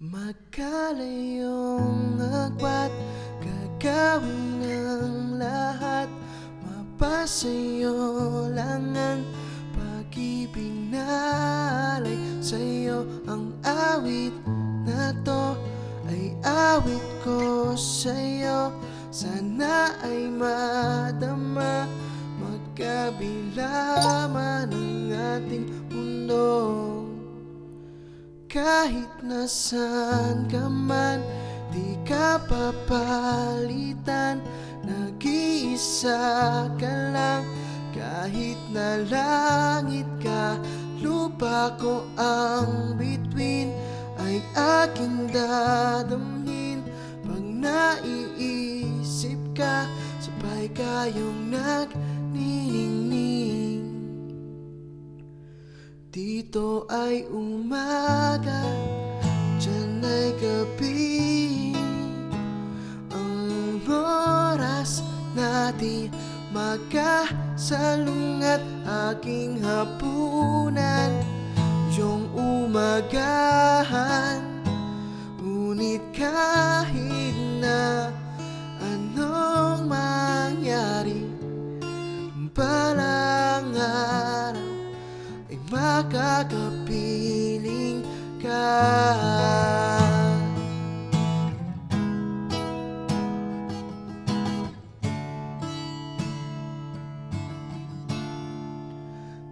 Magkalayong agwat, gagawin ang lahat. Mapasayo lang ang pag-ibig na alay. Sa'yo ang awit na to ay awit ko sa'yo. Sana ay madama magkabila man ang ating mundo. Kahit nasan ka man, di ka papalitan. Nag-iisa ka lang, kahit na langit ka, lupa ko ang bituin ay aking dadamhin. Pag naiisip ka, sabay kayong nagniningning. Dito ay umaga, dyan ay gabi. Ang oras natin magkasalungat, aking hapunan yung umagahan. Ngunit kahit na anong mangyari, balang araw ay makakapiling ka.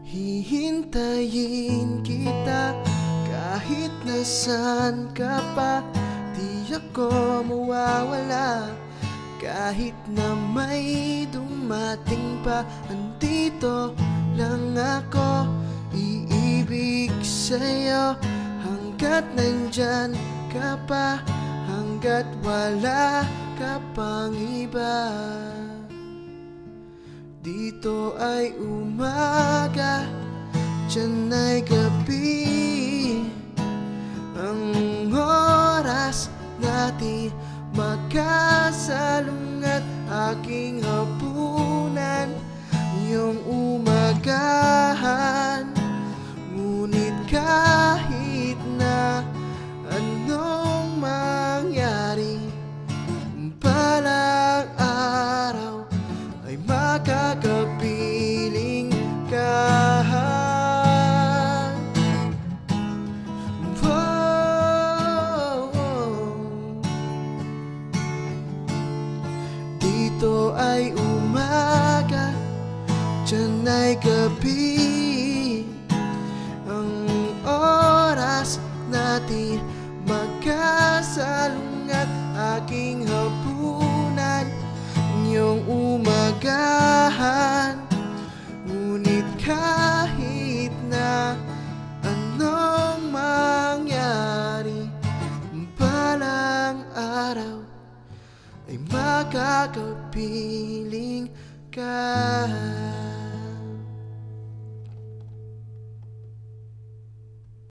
Hihintayin kita kahit nasan ka pa. Di ako mawawala kahit na may dumating pa. Andito lang ako, iibig sa'yo hanggat nandyan ka pa, hanggat wala ka pang iba. Dito ay umaga, dyan ay gabi. Ang oras natin magkasalungat, aking hapunan yung umagahan. Ngunit kahit na anong mangyari, balang araw ay makakapiling ka. Dito ay umaga, dyan ay gabi. Ang oras natin magkasalungat, aking hapunan yung umagahan. Ngunit kahit na anong mangyari, balang araw ay makakapiling ka.